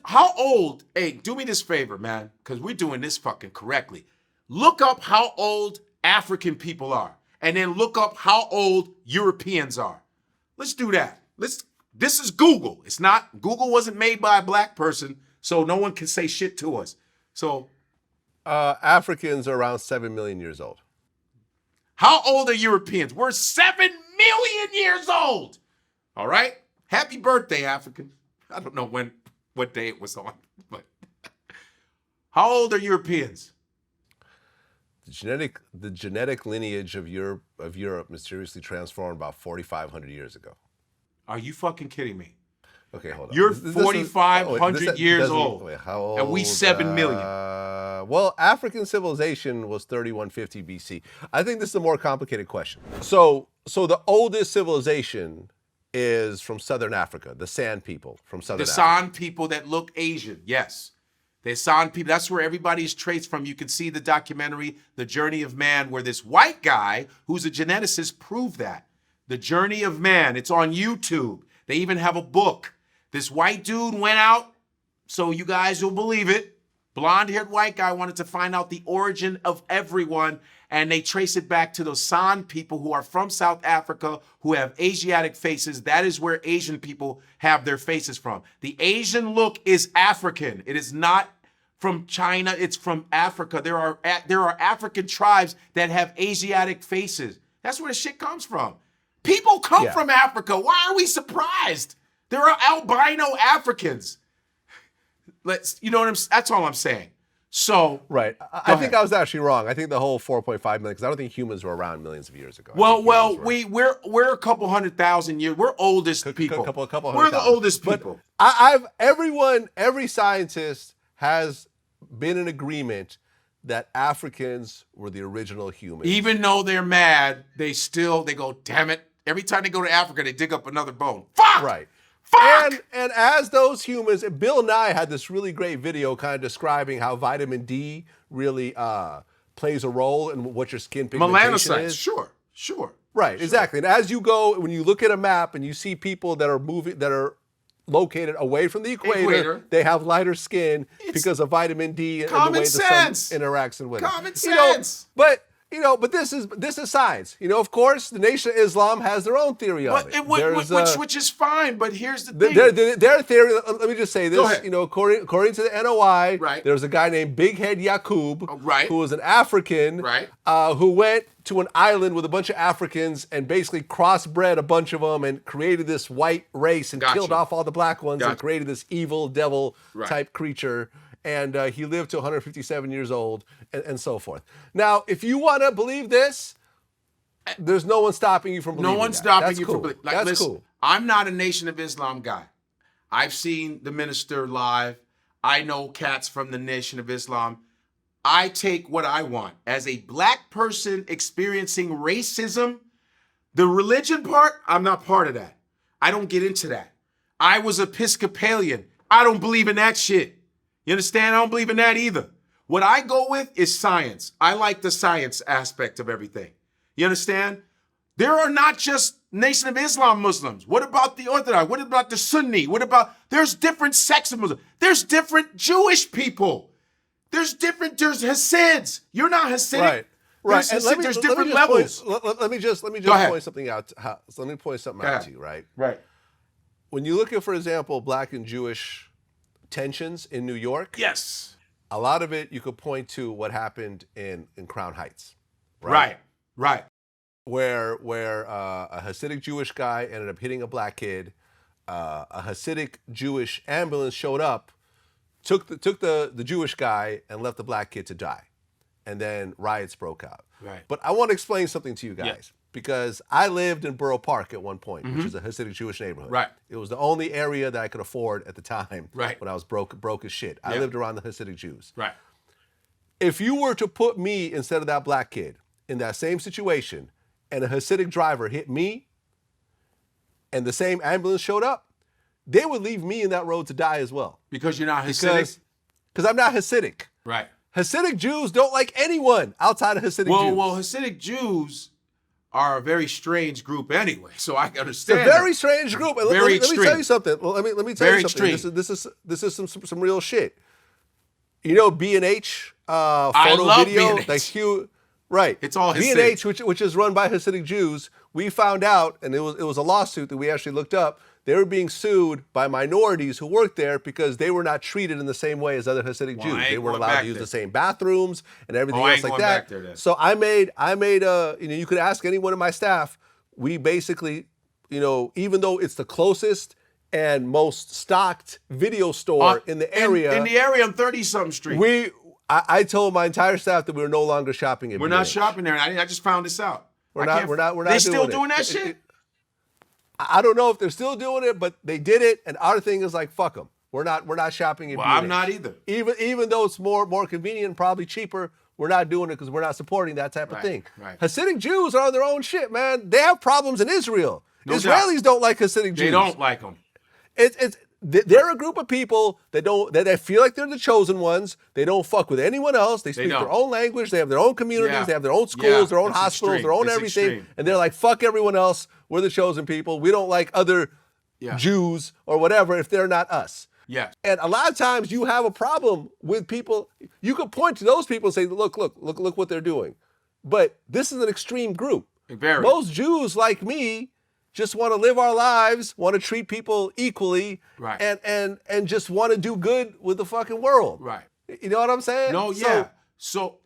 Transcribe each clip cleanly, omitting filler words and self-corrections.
How old, hey, do me this favor, man, because we're doing this fucking correctly. Look up how old African people are, and then look up how old Europeans are. Let's do that. This is Google. Google wasn't made by a black person, so no one can say shit to us. So Africans are around 7 million years old. How old are Europeans? We're 7 million years old. All right? Happy birthday, African. I don't know what day it was on, but how old are Europeans? The genetic lineage of Europe mysteriously transformed about 4,500 years ago. Are you fucking kidding me? Okay, hold on. You're 4,500 years old. Wait, how old? And we 7 million. Well, African civilization was 3150 BC. I think this is a more complicated question. So the oldest civilization is from Southern Africa, the San people from Southern Africa. The San people that look Asian, yes. The San people, that's where everybody is traced from. You can see the documentary, The Journey of Man, where this white guy, who's a geneticist, proved that. The Journey of Man, it's on YouTube. They even have a book. This white dude went out, so you guys will believe it. Blonde-haired white guy wanted to find out the origin of everyone, and they trace it back to those San people who are from South Africa, who have Asiatic faces. That is where Asian people have their faces from. The Asian look is African. It is not from China. It's from Africa. There are African tribes that have Asiatic faces. That's where the shit comes from. People come from Africa. Why are we surprised? There are albino Africans. That's all I'm saying. So right, I think I was actually wrong. I think the whole 4.5 million, because I don't think humans were around millions of years ago. We're a couple 100,000 years. We're oldest people. We're the oldest people. But every scientist has been in agreement that Africans were the original humans. Even though they're mad, they go, damn it. Every time they go to Africa, they dig up another bone. Fuck! Right. Fuck! And as those humans, Bill Nye had this really great video kind of describing how vitamin D really plays a role in what your skin pigmentation is. Sure. Right, exactly. And as you go, when you look at a map and you see people that are located away from the equator, they have lighter skin because of vitamin D and the way the sun interacts with it. Common sense. But this is science. Of course, the Nation of Islam has their own theory of it. Which is fine, but here's the thing. Their theory, let me just say this, according to the NOI, right, there's a guy named Big Head Yaqub, right, who was an African, right, who went to an island with a bunch of Africans and basically crossbred a bunch of them and created this white race and killed off all the black ones and created this evil devil type creature. And he lived to 157 years old, and so forth. Now, if you want to believe this, there's no one stopping you from believing that. No one's stopping you from believing. That's cool. I'm not a Nation of Islam guy. I've seen the minister live. I know cats from the Nation of Islam. I take what I want. As a black person experiencing racism, the religion part, I'm not part of that. I don't get into that. I was Episcopalian. I don't believe in that shit. You understand? I don't believe in that either. What I go with is science. I like the science aspect of everything. You understand? There are not just Nation of Islam Muslims. What about the Orthodox? What about the Sunni? There's different sects of Muslims. There's different Jewish people. There's Hasids. You're not Hasidic. Right. There's different levels. Let me just point something out. Let me point something out to you, right? Right. When you look at, for example, black and Jewish tensions in New York. Yes. A lot of it you could point to what happened in Crown Heights. Right. Where a Hasidic Jewish guy ended up hitting a black kid. A Hasidic Jewish ambulance showed up, took the Jewish guy and left the black kid to die. And then riots broke out. Right. But I want to explain something to you guys. Because I lived in Borough Park at one point, which is a Hasidic Jewish neighborhood. Right. It was the only area that I could afford at the time when I was broke as shit. I lived around the Hasidic Jews. Right. If you were to put me instead of that black kid in that same situation and a Hasidic driver hit me and the same ambulance showed up, they would leave me in that road to die as well. Because you're not Hasidic? Because I'm not Hasidic. Right. Hasidic Jews don't like anyone outside of Hasidic Jews. Well, Hasidic Jews are a very strange group anyway. So I understand. It's a very strange group. And Very let me tell you something. Well, let me tell Very you something. extreme. This is some real shit. You know B&H I photo love video, B&H. like huge. Right. It's all B&H, which is run by Hasidic Jews. We found out, and it was a lawsuit that we actually looked up. They were being sued by minorities who worked there because they were not treated in the same way as other Hasidic Jews. They weren't allowed to use the same bathrooms and everything else like that. So I made you could ask anyone in my staff. We basically, even though it's the closest and most stocked video store in the area. In the area on 30-something Street. I told my entire staff that we were no longer shopping at We're not shopping there. I just found this out. We're not. They still doing that shit? I don't know if they're still doing it, but they did it. And our thing is like, fuck them. We're not shopping at. Well, I'm not either. Even though it's more convenient and probably cheaper, we're not doing it because we're not supporting that type of thing. Right. Hasidic Jews are on their own shit, man. They have problems in Israel. No Israelis doubt. don't like Hasidic Jews. They don't like them. They're a group of people that feel like they're the chosen ones. They don't fuck with anyone else. They speak their own language. They have their own communities. They have their own schools, their own hospitals, their own everything. And they're like, fuck everyone else. We're the chosen people. We don't like other Jews or whatever if they're not us. Yeah. And a lot of times you have a problem with people. You could point to those people and say, look what they're doing. But this is an extreme group. Very. Most Jews like me just want to live our lives, want to treat people equally, and just want to do good with the fucking world. Right. You know what I'm saying? No, yeah. So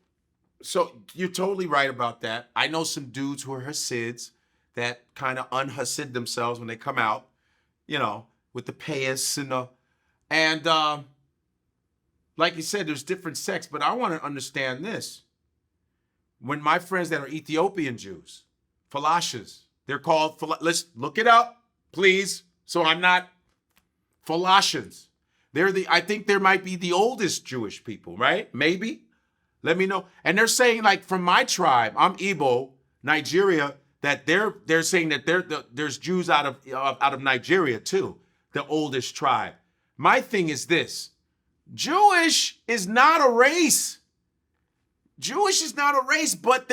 you're totally right about that. I know some dudes who are Hasids that kind of unhasid themselves when they come out, with the payas and like you said, there's different sects, but I want to understand this. When my friends that are Ethiopian Jews, Falashas, they're called, let's look it up, please. So I'm not Falashans. I think there might be the oldest Jewish people, right? Maybe. Let me know. And they're saying, like, from my tribe, I'm Igbo, Nigeria, that they're saying that there's Jews out of Nigeria too, the oldest tribe. My thing is this: Jewish is not a race. Jewish is not a race, but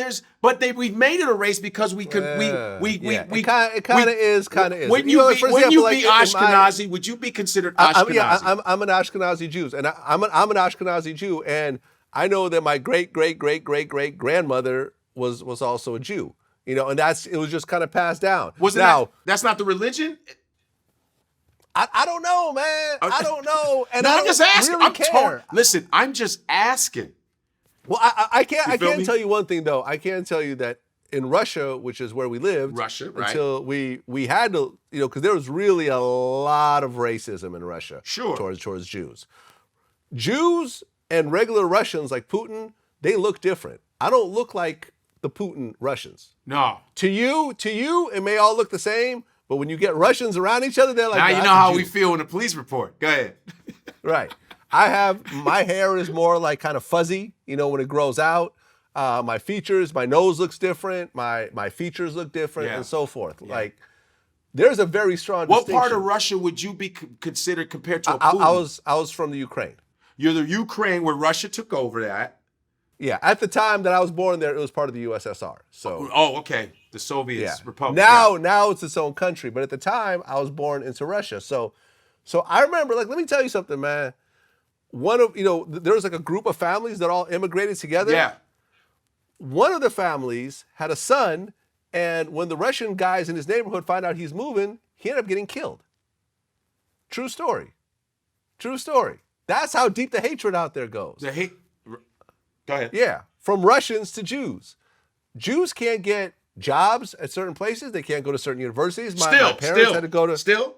we've made it a race because we can it kind of is. When you be Ashkenazi, would you be considered Ashkenazi? I'm an Ashkenazi Jew, and I'm an Ashkenazi Jew, and I know that my great grandmother was also a Jew, and it was just kind of passed down. That's not the religion? I don't know, man. I don't know, and I'm just asking. Really care. Listen, I'm just asking. Well, I can't tell you one thing though. I can tell you that in Russia, which is where we lived, until we had to, because there was really a lot of racism in Russia towards Jews. Jews and regular Russians like Putin, they look different. I don't look like the Putin Russians. No. To you, it may all look the same, but when you get Russians around each other, they're like, now you know how we feel in the police report. Go ahead. Right. My hair is more like kind of fuzzy, when it grows out. My features, my nose looks different. My features look different and so forth. Yeah. Like, there's a very strong distinction. What part of Russia would you be considered compared to a Putin? I was from the Ukraine. You're the Ukraine where Russia took over that. Yeah, at the time that I was born there, it was part of the USSR. So. Oh, okay. The Soviet Republic. Now it's its own country, but at the time I was born into Russia. So I remember, like, let me tell you something, man. There was like a group of families that all immigrated together. Yeah. One of the families had a son, and when the Russian guys in his neighborhood found out he's moving, he ended up getting killed. True story. That's how deep the hatred out there goes. The hate. Go ahead. Yeah, from Russians to Jews. Jews can't get jobs at certain places. They can't go to certain universities. My parents had to go to. Still?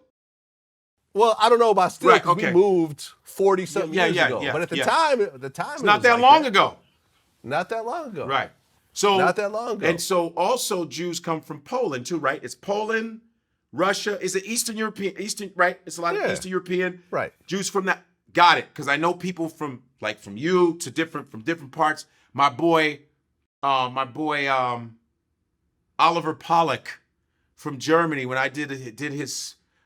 Well, I don't know about still, because we moved 40-something years ago. Yeah, but at the time, it's not that long ago. Not that long ago. Right. So not that long ago. And so also Jews come from Poland too, right? It's Poland, Russia. Is it Eastern European? Right? It's a lot of Eastern European. Right. Jews from that. Got it. Because I know people from you to different parts. My boy, Oliver Pollock from Germany. When I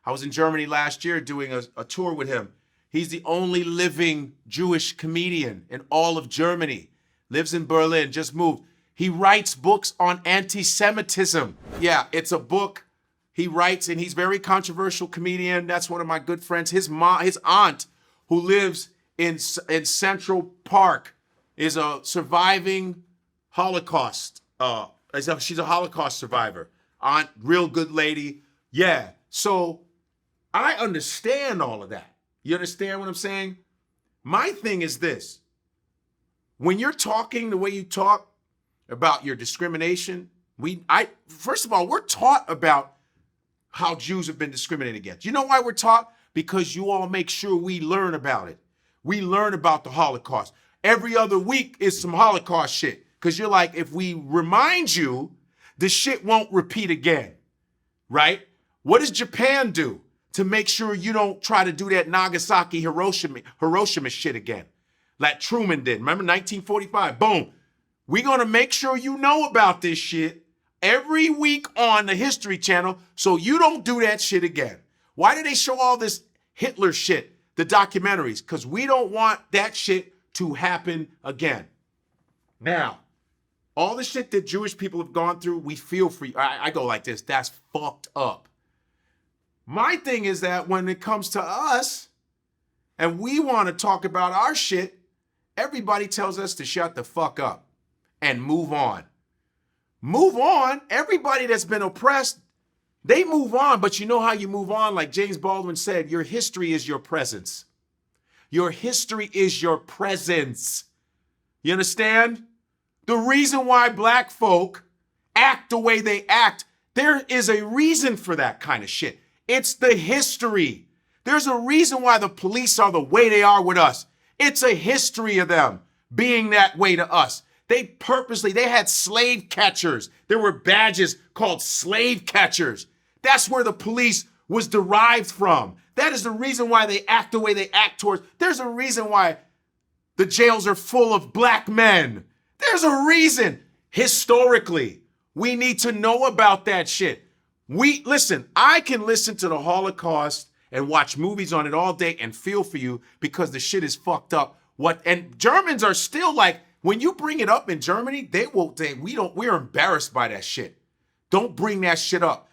I was in Germany last year doing a tour with him. He's the only living Jewish comedian in all of Germany. Lives in Berlin, just moved. He writes books on anti-Semitism. Yeah, it's a book he writes, and he's a very controversial comedian. That's one of my good friends. His aunt, who lives in Central Park, is a surviving Holocaust. She's a Holocaust survivor. Aunt, real good lady. Yeah. So I understand all of that. You understand what I'm saying? My thing is this. When you're talking the way you talk about your discrimination, first of all, we're taught about how Jews have been discriminated against. You know why we're taught? Because you all make sure we learn about it. We learn about the Holocaust. Every other week is some Holocaust shit. Because you're like, if we remind you, the shit won't repeat again, right? What does Japan do to make sure you don't try to do that Nagasaki, Hiroshima shit again? Like Truman did. Remember 1945? Boom. We're going to make sure you know about this shit every week on the History Channel so you don't do that shit again. Why do they show all this Hitler shit, the documentaries? Because we don't want that shit to happen again. Now, all the shit that Jewish people have gone through, we feel for you. I go like this. That's fucked up. My thing is that when it comes to us and we want to talk about our shit, everybody tells us to shut the fuck up and move on. Move on. Everybody that's been oppressed, they move on. But you know how you move on? Like James Baldwin said, your history is your presence. Your history is your presence. You understand? The reason why black folk act the way they act, there is a reason for that kind of shit. It's the history. There's a reason why the police are the way they are with us. It's a history of them being that way to us. They had slave catchers. There were badges called slave catchers. That's where the police was derived from. That is the reason why they act the way they act towards. There's a reason why the jails are full of black men. There's a reason. Historically, we need to know about that shit. Listen, I can listen to the Holocaust and watch movies on it all day and feel for you because the shit is fucked up. And Germans are still like, when you bring it up in Germany, we're embarrassed by that shit. Don't bring that shit up.